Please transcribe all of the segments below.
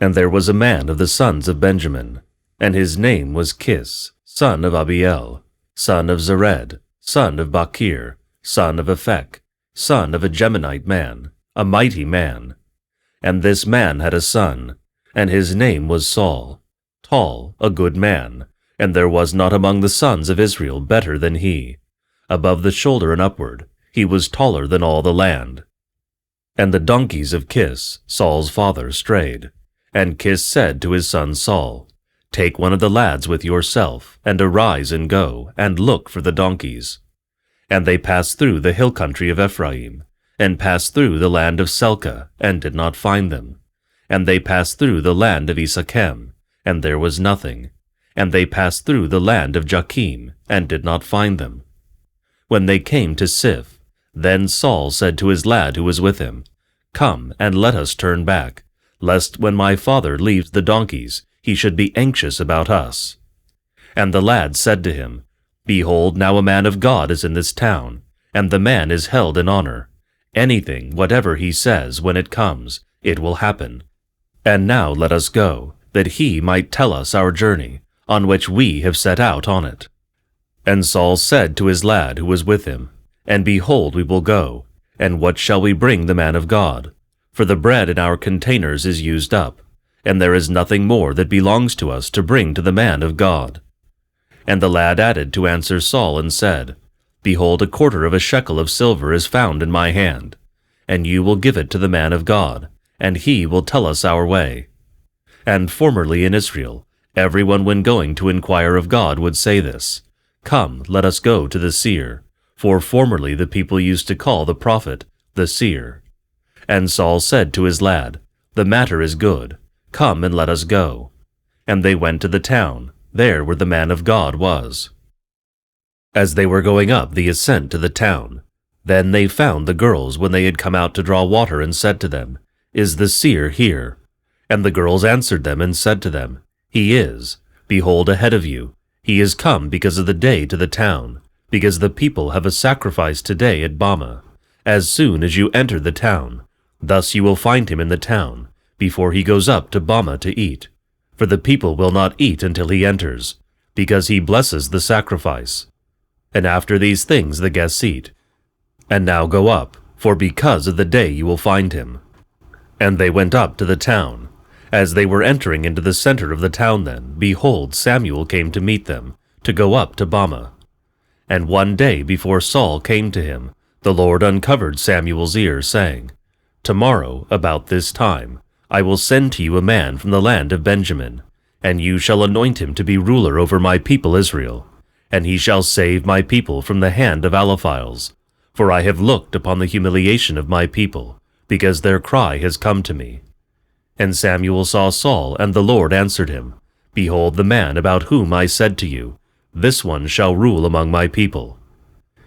And there was a man of the sons of Benjamin, and his name was Kis, son of Abiel, son of Zered, son of Bakir, son of Ephek, son of a Gemanite man, a mighty man. And this man had a son, and his name was Saul, tall, a good man, and there was not among the sons of Israel better than he. Above the shoulder and upward, he was taller than all the land. And the donkeys of Kis, Saul's father, strayed. And Kis said to his son Saul, Take one of the lads with yourself, and arise and go, and look for the donkeys. And they passed through the hill country of Ephraim, and passed through the land of Selcah, and did not find them. And they passed through the land of Isachem, and there was nothing. And they passed through the land of Jachim, and did not find them. When they came to Siph, then Saul said to his lad who was with him, Come, and let us turn back, lest when my father leaves the donkeys, he should be anxious about us. And the lad said to him, Behold, now a man of God is in this town, and the man is held in honor. Anything, whatever he says, when it comes, it will happen. And now let us go, that he might tell us our journey, on which we have set out on it. And Saul said to his lad who was with him, And behold, we will go, and what shall we bring the man of God? For the bread in our containers is used up, and there is nothing more that belongs to us to bring to the man of God. And the lad added to answer Saul and said, Behold, 1/4 of a shekel of silver is found in my hand, and you will give it to the man of God, and he will tell us our way. And formerly in Israel, everyone when going to inquire of God would say this, Come, let us go to the seer, for formerly the people used to call the prophet the seer. And Saul said to his lad, The matter is good, come and let us go. And they went to the town, there where the man of God was. As they were going up the ascent to the town, then they found the girls when they had come out to draw water, and said to them, Is the seer here? And the girls answered them and said to them, He is. Behold, ahead of you. He is come because of the day to the town, because the people have a sacrifice today at Bama. As soon as you enter the town, thus you will find him in the town, before he goes up to Bama to eat. For the people will not eat until he enters, because he blesses the sacrifice. And after these things the guests eat. And now go up, for because of the day you will find him. And they went up to the town. As they were entering into the center of the town then, behold, Samuel came to meet them, to go up to Bama. And one day before Saul came to him, the Lord uncovered Samuel's ear, saying, Tomorrow, about this time, I will send to you a man from the land of Benjamin, and you shall anoint him to be ruler over my people Israel, and he shall save my people from the hand of Allophiles. For I have looked upon the humiliation of my people, because their cry has come to me. And Samuel saw Saul, and the Lord answered him, Behold the man about whom I said to you, This one shall rule among my people.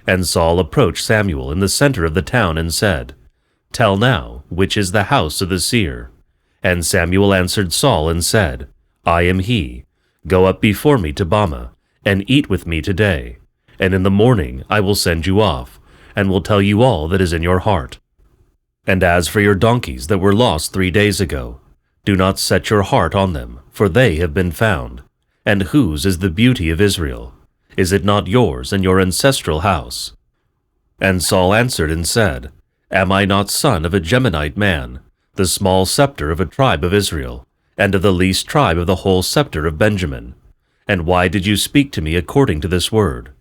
And Saul approached Samuel in the center of the town and said, Tell now, which is the house of the seer? And Samuel answered Saul and said, I am he. Go up before me to Bama, and eat with me today. And in the morning I will send you off, and will tell you all that is in your heart. And as for your donkeys that were lost 3 days ago, do not set your heart on them, for they have been found. And whose is the beauty of Israel? Is it not yours and your ancestral house? And Saul answered and said, Am I not son of a Gemanite man, the small scepter of a tribe of Israel, and of the least tribe of the whole scepter of Benjamin? And why did you speak to me according to this word?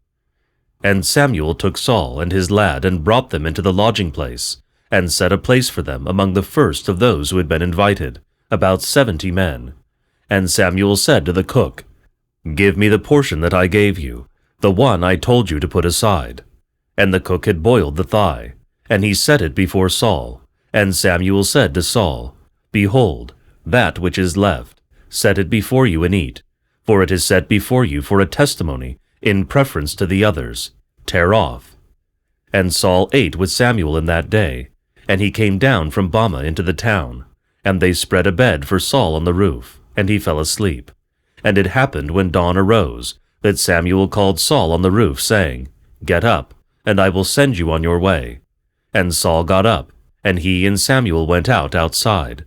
And Samuel took Saul and his lad and brought them into the lodging place, and set a place for them among the first of those who had been invited, about 70 men. And Samuel said to the cook, Give me the portion that I gave you, the one I told you to put aside. And the cook had boiled the thigh, and he set it before Saul. And Samuel said to Saul, Behold, that which is left, set it before you and eat, for it is set before you for a testimony, in preference to the others. Tear off. And Saul ate with Samuel in that day, and he came down from Bama into the town, and they spread a bed for Saul on the roof, and he fell asleep. And it happened when dawn arose, that Samuel called Saul on the roof, saying, Get up, and I will send you on your way. And Saul got up, and he and Samuel went out outside.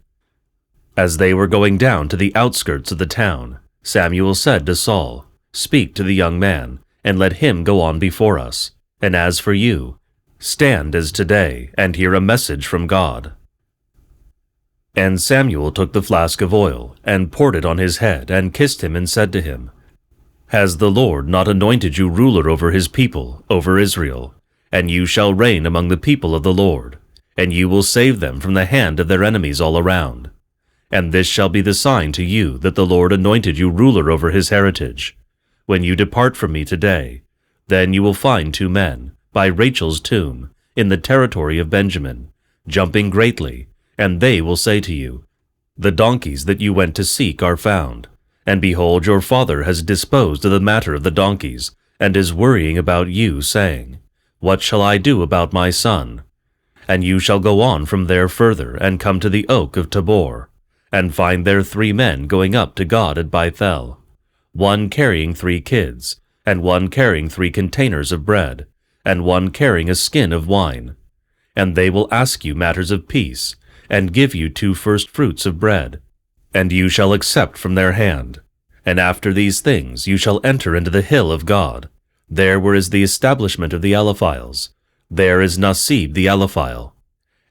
As they were going down to the outskirts of the town, Samuel said to Saul, "Speak to the young man, and let him go on before us. And as for you, stand as today, and hear a message from God." And Samuel took the flask of oil, and poured it on his head, and kissed him, and said to him, "Has the Lord not anointed you ruler over his people, over Israel? And you shall reign among the people of the Lord, and you will save them from the hand of their enemies all around. And this shall be the sign to you that the Lord anointed you ruler over his heritage. When you depart from me today, then you will find 2 men, by Rachel's tomb, in the territory of Benjamin, jumping greatly, and they will say to you, 'The donkeys that you went to seek are found. And behold, your father has disposed of the matter of the donkeys, and is worrying about you, saying, What shall I do about my son?' And you shall go on from there further, and come to the oak of Tabor, and find there 3 men going up to God at Bethel, one carrying 3 kids, and one carrying 3 containers of bread, and one carrying a skin of wine. And they will ask you matters of peace, and give you 2 first fruits of bread, and you shall accept from their hand. And after these things you shall enter into the hill of God, there where is the establishment of the Eliphiles, there is Nasib the Eliphile.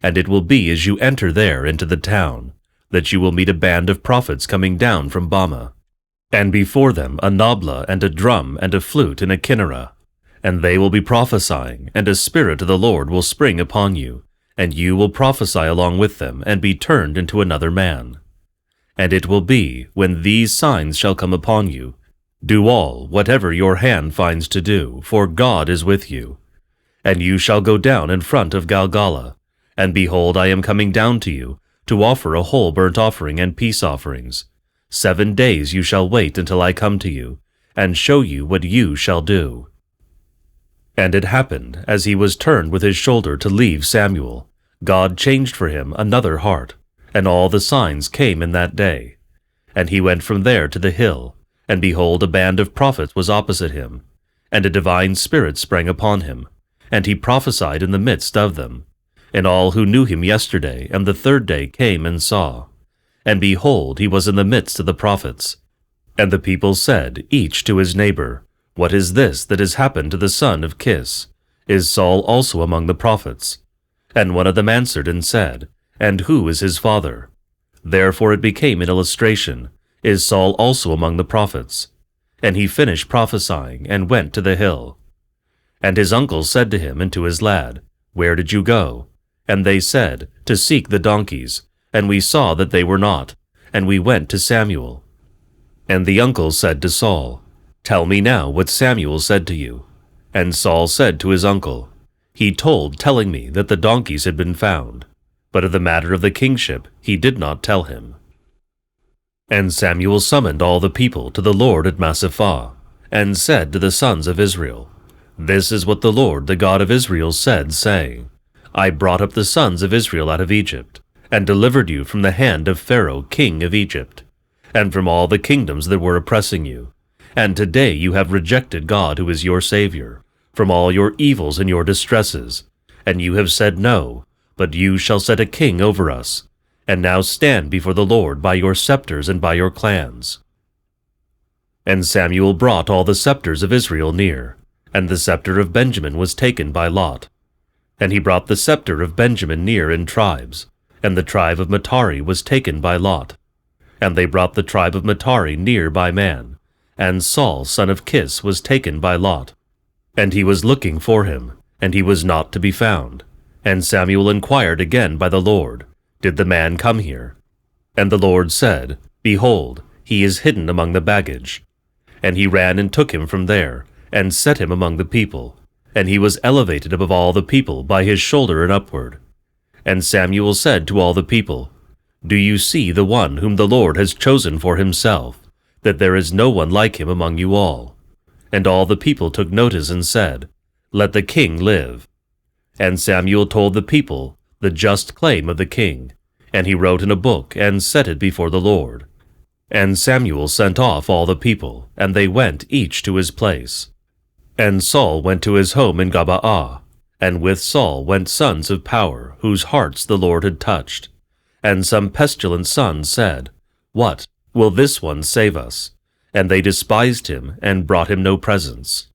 And it will be as you enter there into the town, that you will meet a band of prophets coming down from Bama, and before them a nabla and a drum and a flute and a kinneret. And they will be prophesying, and a spirit of the Lord will spring upon you, and you will prophesy along with them, and be turned into another man. And it will be, when these signs shall come upon you, do all, whatever your hand finds to do, for God is with you. And you shall go down in front of Galgala, and behold, I am coming down to you, to offer a whole burnt offering and peace offerings. 7 days you shall wait until I come to you, and show you what you shall do." And it happened, as he was turned with his shoulder to leave Samuel, God changed for him another heart, and all the signs came in that day. And he went from there to the hill, and behold, a band of prophets was opposite him, and a divine spirit sprang upon him, and he prophesied in the midst of them. And all who knew him yesterday and the 3rd day came and saw. And behold, he was in the midst of the prophets. And the people said, each to his neighbor, "What is this that has happened to the son of Kish? Is Saul also among the prophets?" And one of them answered and said, "And who is his father?" Therefore it became an illustration, "Is Saul also among the prophets?" And he finished prophesying, and went to the hill. And his uncle said to him and to his lad, "Where did you go?" And they said, "To seek the donkeys, and we saw that they were not, and we went to Samuel." And the uncle said to Saul, "Tell me now what Samuel said to you." And Saul said to his uncle, "He told, telling me that the donkeys had been found, but of the matter of the kingship he did not tell him." And Samuel summoned all the people to the Lord at Massapha, and said to the sons of Israel, "This is what the Lord, the God of Israel, said, saying, I brought up the sons of Israel out of Egypt, and delivered you from the hand of Pharaoh king of Egypt, and from all the kingdoms that were oppressing you. And today you have rejected God who is your Savior, from all your evils and your distresses. And you have said, No, but you shall set a king over us. And now stand before the Lord by your scepters and by your clans." And Samuel brought all the scepters of Israel near, and the scepter of Benjamin was taken by lot. And he brought the scepter of Benjamin near in tribes, and the tribe of Matari was taken by lot. And they brought the tribe of Matari near by man, and Saul son of Kish was taken by lot. And he was looking for him, and he was not to be found. And Samuel inquired again by the Lord, "Did the man come here?" And the Lord said, "Behold, he is hidden among the baggage." And he ran and took him from there, and set him among the people. And he was elevated above all the people by his shoulder and upward. And Samuel said to all the people, "Do you see the one whom the Lord has chosen for himself, that there is no one like him among you all?" And all the people took notice and said, "Let the king live." And Samuel told the people the just claim of the king, and he wrote in a book and set it before the Lord. And Samuel sent off all the people, and they went each to his place. And Saul went to his home in Gabaa, and with Saul went sons of power, whose hearts the Lord had touched. And some pestilent sons said, What? Will this one save us? And they despised him, and brought him no presents.